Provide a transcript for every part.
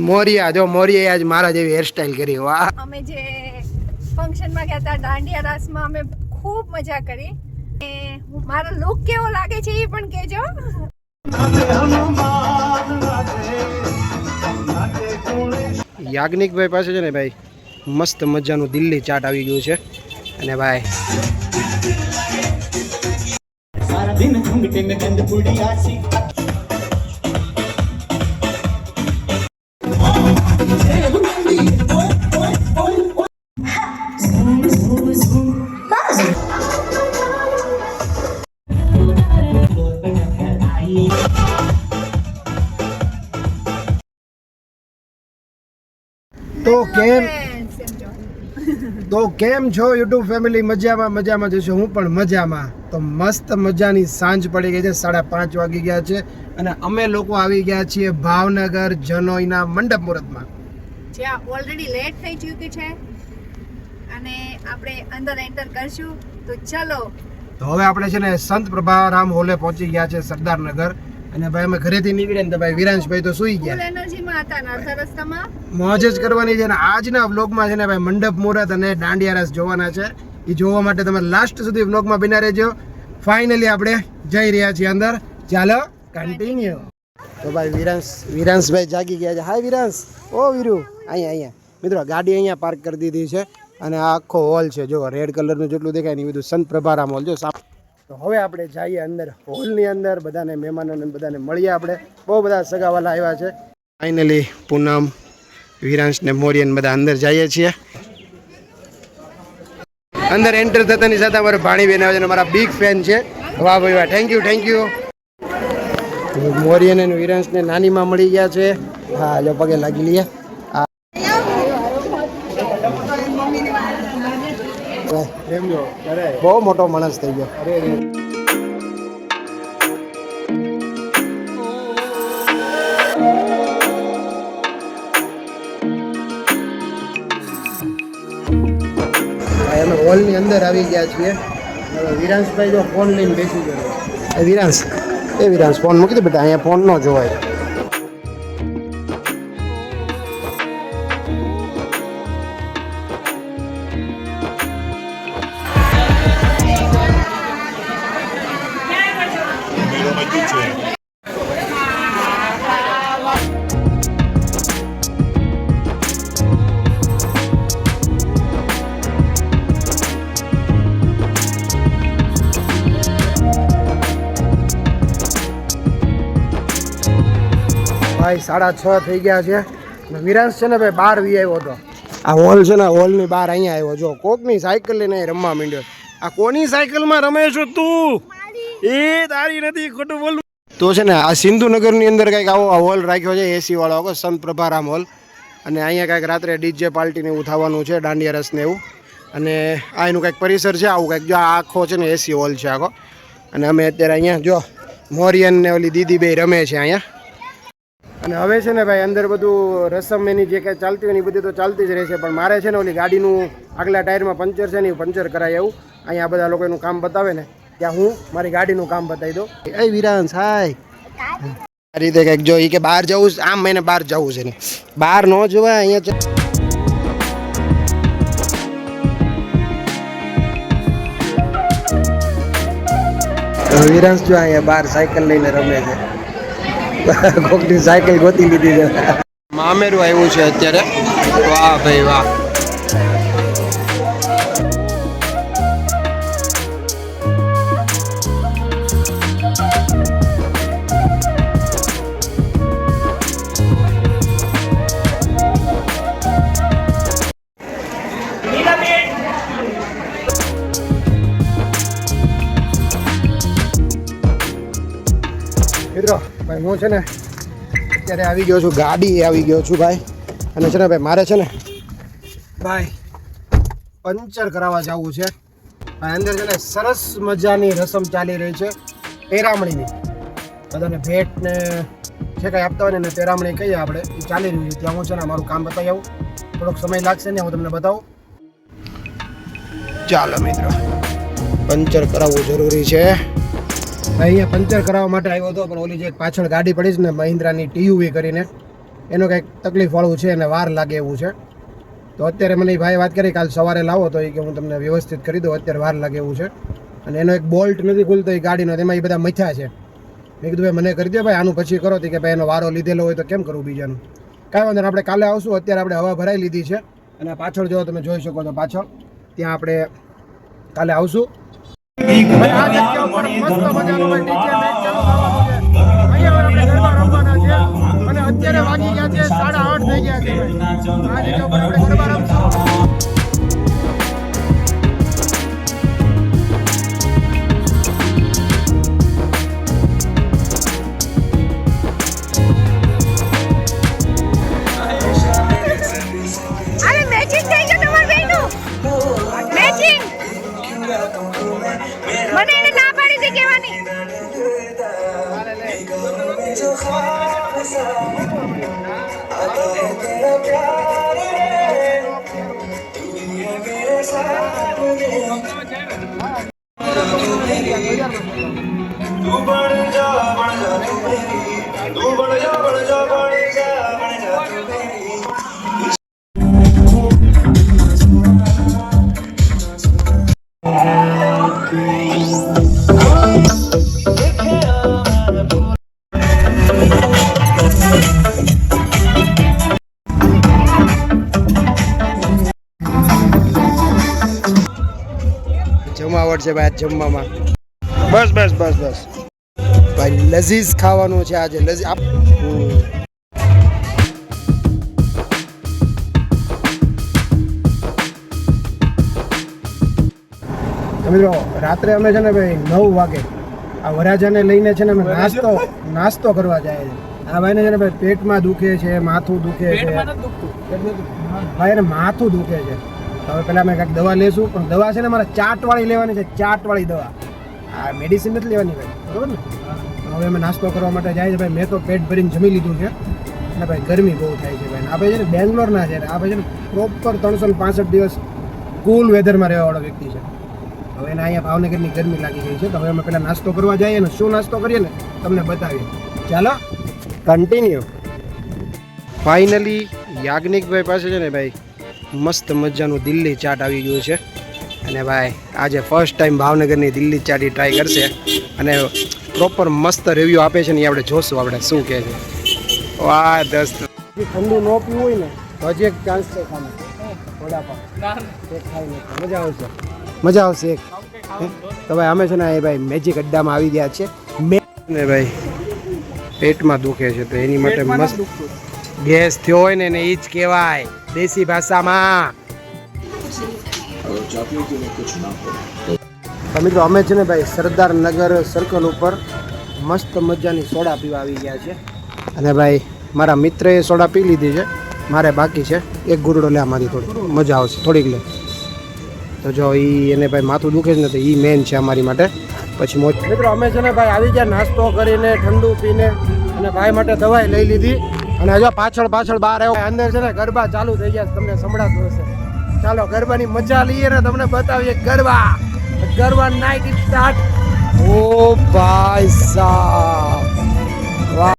મોરિયા જો મોરિયા આજ મારા જેવી હેરસ્ટાઈલ કરી. વાહ. અમે જે ફંક્શનમાં ગયા હતા દાંડિયા રાસમાં અમે ખૂબ મજા કરી. મારો લુક કેવો લાગે છે એ પણ કહેજો. યાજ્ઞિકભાઈ પાસે છે ને ભાઈ મસ્ત મજાનું દિલ્હી ચાટ આવી ગયું છે અને ભાઈ સારા દિન ઘૂંઘટે મે ગંદ પુડી આસી તો કેમ છો યુટ્યુબ ફેમિલી? મજામાં જશો. હું પણ મજામાં. તો મસ્ત મજાની સાંજ પડી ગઈ છે, 5:30 વાગી ગયા છે અને અમે લોકો આવી ગયા છીએ ભાવનગર જનોઈના મંડપ મુહૂર્તમાં, જ્યાં ઓલરેડી લેટ થઈ ચૂકી છે અને આપણે અંદર એન્ટર કરશું. તો ચલો. તો હવે આપણે છે ને સંત પ્રભારામ હોલે પહોંચી ગયા છે સરદારનગર. અને ભાઈ અમે ઘરેથી નીકળ્યા ને તો ભાઈ વિરાંશભાઈ તો સુઈ ગયા. એનર્જીમાં હતા ને અડધા રસ્તામાં મોજ જ કરવાની છે. અને આજના વ્લોગમાં છે ને ભાઈ મંડપ મુહૂર્ત અને દાંડિયા રાસ જોવાના છે. એ જોવા માટે તમે લાસ્ટ સુધી વ્લોગમાં બિના રહેજો. ફાઇનલી આપણે જઈ રહ્યા છીએ અંદર. ચાલો કન્ટિન્યુ. તો ભાઈ વિરાંશભાઈ જાગી ગયા છે. હાય વિરાંશ. ઓ વીરુ, અહીંયા મિત્રો ગાડી અહીંયા પાર્ક કરી દીધી છે અને આ આખો હોલ છે. જો રેડ કલરનું જેટલું દેખાય ને એ બધું સંત પ્રભારામ હોલ. જો તો હવે આપણે જઈએ અંદર હોલની અંદર. બધાને મહેમાનોને બધાને મળીએ. આપણે બહુ બધા સગાવાલા આવ્યા છે. ફાઇનલી પૂનમ, વિરાંશ ને મોરિયન બધા અંદર જઈએ છીએ. અંદર એન્ટર થતાની સાથે અમારે ભાણીબેન આવે છે, મારા બિગ ફેન છે. વાહ ભાઈ વાહ, થેન્ક યુ. મોરિયન અને વિરાંશને નાનીમાં મળી ગયા છે. હા જો પગે લાગી લઈએ. બહુ મોટો માણસ થઈ ગયો. અમે હોલની અંદર આવી ગયા છીએ. હવે વિરાંશભાઈ જો ફોન લઈને બેસી ગયો. વિરાંશ ફોન મૂકી દે બેટા, અહીંયા ફોન ન જોવાય. ભાઈ 6:30 થઈ ગયા છે. વિરાંશ છે ને ભાઈ બહાર વી આવ્યો હતો. આ હોલ છે ને હોલની બહાર અહીંયા આવ્યો. જો કોકની સાયકલ લઈને રમવા માંડ્યો. આ કોની સાયકલમાં રમે છો તું? એ તારી નથી, ખોટું બોલું. તો છે ને આ સિંધુનગરની અંદર કંઈક આવો હોલ રાખ્યો છે, એસી વાળો આખો સંત પ્રભારામ હોલ. અને અહીંયા કંઈક રાત્રે ડીજે પાર્ટીને એવું થવાનું છે, દાંડિયા રસ ને એવું. અને આ એનું કંઈક પરિસર છે આવું કંઈક. જો આ આખો છે ને એસી હોલ છે આખો. અને અમે અત્યારે અહીંયા જો મોરિયન ને ઓલી દીદી બે રમે છે અહીંયા. અને હવે છે ને ભાઈ અંદર બધું રસમ એની જે કંઈ ચાલતી હોય ને એ બધી તો ચાલતી જ રહેશે. પણ મારે છે ને ઓલી ગાડીનું આગલા ટાયરમાં પંચર છે ને એ પંચર કરાય એવું. અહીંયા બધા લોકો એનું કામ બતાવે ને ત્યાં હું મારી ગાડીનું કામ બતાવી દઉં. એ વિરાંશ હાય. આ રીતે કંઈક જો એ કે બહાર જવું, આમ એને બહાર જવું છે ને બહાર ન જોવાય અહીંયા. વિરાંશ જો અહીંયા બહાર સાયકલ લઈને રમે છે. કોકની સાયકલ ગોતી લીધી છે. મામેરું આવ્યું છે અત્યારે. વાહ ભાઈ વાહ. મિત્રો ભાઈ હું છે ને અત્યારે આવી ગયો છું, ગાડી આવી ગયો છું ભાઈ. અને છે ને ભાઈ મારે છે ને ભાઈ પંચર કરાવવા જવું છે. ભાઈ અંદર છે ને સરસ મજાની રસમ ચાલી રહી છે પેરામણીની. બધાને ભેટ ને જે કંઈ આપતા હોય ને પેરામણી કહીએ આપણે, એ ચાલી રહ્યું છે. ત્યાં હું છે ને મારું કામ બતાવી આવું. થોડોક સમય લાગશે ને હું તમને બતાવું. ચાલો મિત્રો, પંચર કરાવવું જરૂરી છે. અહીંયા પંચર કરાવવા માટે આવ્યો હતો, પણ ઓલી જે પાછળ ગાડી પડી છે ને મહિન્દ્રાની TUV કરીને, એનું કંઈક તકલીફવાળું છે અને વાર લાગે એવું છે. તો અત્યારે મને એ ભાઈ વાત કરી કાલ સવારે લાવો તો એ કે હું તમને વ્યવસ્થિત કરી દઉં, અત્યારે વાર લાગે એવું છે. અને એનો એક બોલ્ટ નથી ખુલતો એ ગાડીનો, તેમાં એ બધા મથ્યા છે. મેં કીધું ભાઈ મને કરી દો ભાઈ, આનું પછી કરો. કે ભાઈ એનો વારો લીધેલો હોય તો કેમ કરવું બીજાનું. કાંઈ વાંધો નહીં, આપણે કાલે આવશું. અત્યારે આપણે હવા ભરાઈ લીધી છે અને પાછળ જો તમે જોઈ શકો છો પાછળ ત્યાં આપણે કાલે આવશું. ભાઈ આ જગ્યા ઉપર મસ્ત મજાનો ભાઈ ડીજે મેચ ચાલુ થવાનું છે. અહીંયા આપણે ગરબા રમવાના છે અને અત્યારે વાગી ગયા છે 8:30 થઈ ગયા છે ભાઈ. આ જગ્યા ઉપર આપણે ગરબા રમશું. અરે મેચિંગ થઈ ગયું તમાર બેનું મેચિંગ મને એને ના પાડી હતી કહેવાની. જમાવટ છે ભાઈ જમવામાં. બસ બસ બસ બસ ભાઈ લઝીઝ ખાવાનું છે આજે. લઝીઝ મિત્રો રાત્રે અમે છે ને ભાઈ 9 વાગે આ વરાજાને લઈને છે ને અમે નાસ્તો કરવા જાય છે. આ ભાઈને છે ને ભાઈ પેટમાં દુખે છે, માથું દુખે છે ભાઈ, એને માથું દુખે છે. હવે પહેલાં અમે કાંઈક દવા લેશું, પણ દવા છે ને મારે ચાટવાળી લેવાની છે, ચાટવાળી દવા. આ મેડિસિન નથી લેવાની ભાઈ, બરાબર ને. હવે અમે નાસ્તો કરવા માટે જાય છે ભાઈ. મેં તો પેટ ભરીને જમી લીધું છે અને ભાઈ ગરમી બહુ થાય છે ભાઈ. આ ભાઈ છે ને બેંગ્લોરના છે, આ ભાઈ છે ને પ્રોપર 365 દિવસ કુલ વેધરમાં રહેવાવાળો વ્યક્તિ છે. હવે એને અહીંયા ભાવનગરની ગરમી લાગી ગઈ છે. તો હવે અમે પહેલાં નાસ્તો કરવા જઈએ ને શું નાસ્તો કરીએ ને તમને બતાવીએ. ચાલો કન્ટિન્યુ. ફાઇનલી યાજ્ઞિકભાઈ પાસે છે ને ભાઈ મસ્ત મજાનું દિલ્હી ચાટ આવી ગયું છે. અને ભાઈ આજે ફર્સ્ટ ટાઈમ ભાવનગરની દિલ્હી ચાટી ટ્રાય કરશે અને પ્રોપર મસ્ત રિવ્યૂ આપે છે ને એ આપણે જોશું આપણે શું કહે છે. વાહ દોસ્ત, ઠંડુ ન પીવું હોય ને તો હજી એક ચાન્સ છે ખાને વડાપાવ એક ખાઈ લે, મજા આવશે, મજા આવશે એક. તો ભાઈ અમે છે ને એ ભાઈ મેજિક અડ્ડામાં આવી ગયા છે ને ભાઈ પેટમાં દુખે છે તો એની માટે મસ્ત ગેસ થયો હોય ને એને એ જ કહેવાય દેશી ભાષામાં. તો મિત્રો અમે છે ને ભાઈ સરદાર નગર સર્કલ ઉપર મસ્ત મજાની સોડા પીવા આવી ગયા છે. અને ભાઈ મારા મિત્રએ સોડા પી લીધી છે, મારે બાકી છે. એક ગુરડો લે આમાંથી, થોડી મજા આવશે, થોડીક લે. તો જો એને ભાઈ માથું દુખે છે ને તો એ મેન છે અમારી માટે. પછી મોજ મિત્રો અમે છે ને ભાઈ આવી ગયા નાસ્તો કરીને ઠંડુ પીને અને ભાઈ માટે દવાઈ લઈ લીધી. અને હજુ પાછળ બહાર આવ્યો, અંદર છે ને ગરબા ચાલુ થઈ ગયા, તમને સંભળાતું હશે. ચાલો ગરબાની મજા લઈએ ને તમને બતાવીએ ગરબા નાઇટ સ્ટાર્ટ. ઓ ભાઈ સાહેબ વાહ.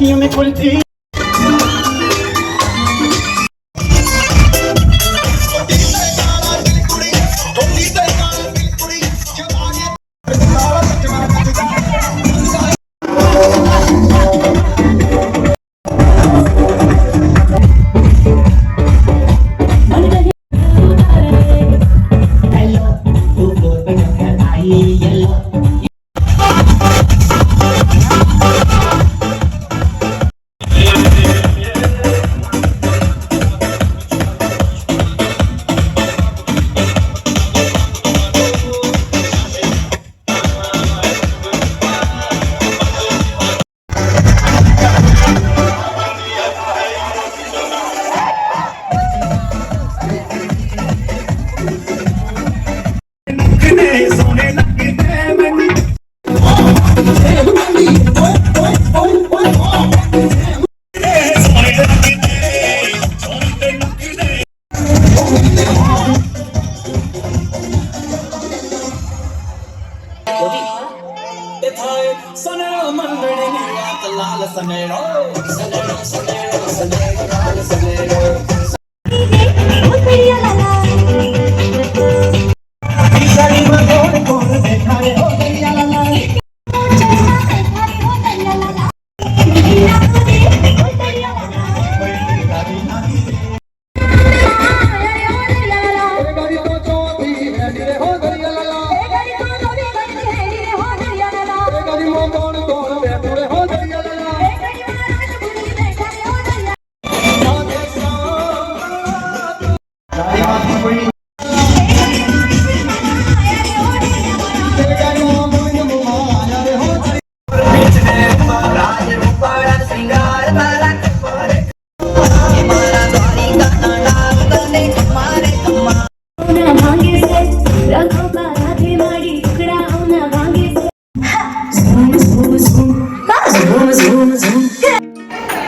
अखियों में खुलती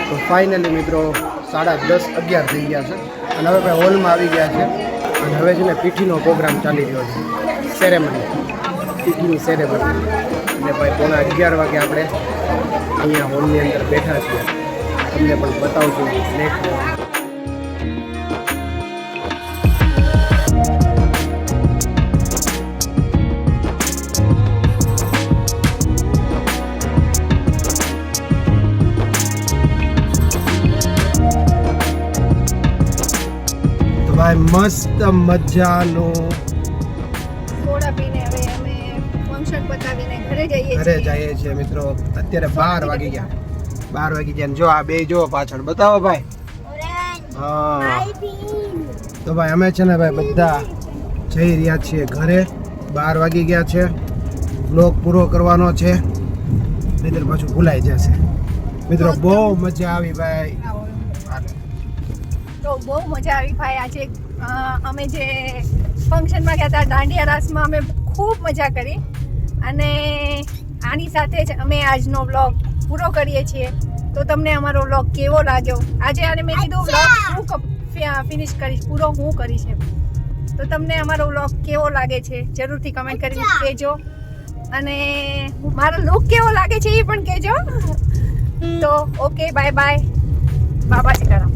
તો ફાઇનલી મિત્રો 10:30 11 થઈ ગયા છે અને હવે ભાઈ હોલમાં આવી ગયા છે અને હવે છે ને પીઠીનો પ્રોગ્રામ ચાલી રહ્યો છે સેરેમની પીઠીની સેરેમની એટલે ભાઈ 11:30 વાગે આપણે અહીંયા હોલની અંદર બેઠા છીએ તમને પણ બતાવશું નેક્સ્ટ ભાઈ મસ્ત મજાનું સોડા પીને હવે અમે ફંક્શન પતાવીને ઘરે જઈએ ઘરે જઈએ છીએ મિત્રો અત્યારે 12 વાગી ગયા 12 વાગી ગયા ને જો આ બે જો પાછળ બતાવો ભાઈ હા તો ભાઈ અમે છે ને ભાઈ બધા જઈ રહ્યા છીએ ઘરે 12 વાગી ગયા છે બ્લોગ પૂરો કરવાનો છે નહીંતર પાછું ભૂલાઈ જશે મિત્રો બહુ મજા આવી ભાઈ તો બહુ મજા આવી ભાઈ આજે અમે જે ફંક્શનમાં ગયા હતા દાંડિયા રાસમાં અમે ખૂબ મજા કરી અને આની સાથે જ અમે આજનો વ્લોગ પૂરો કરીએ છીએ તો તમને અમારો વ્લોગ કેવો લાગ્યો આજે આને મેં કીધું વ્લોગ હું ફિનિશ કરીશ પૂરો હું કરીશ એમ તો તમને અમારો વ્લોગ કેવો લાગે છે જરૂરથી કમેન્ટ કરીને કહેજો અને મારો લુક કેવો લાગે છે એ પણ કહેજો તો ઓકે બાય બાય બાબા સીતારામ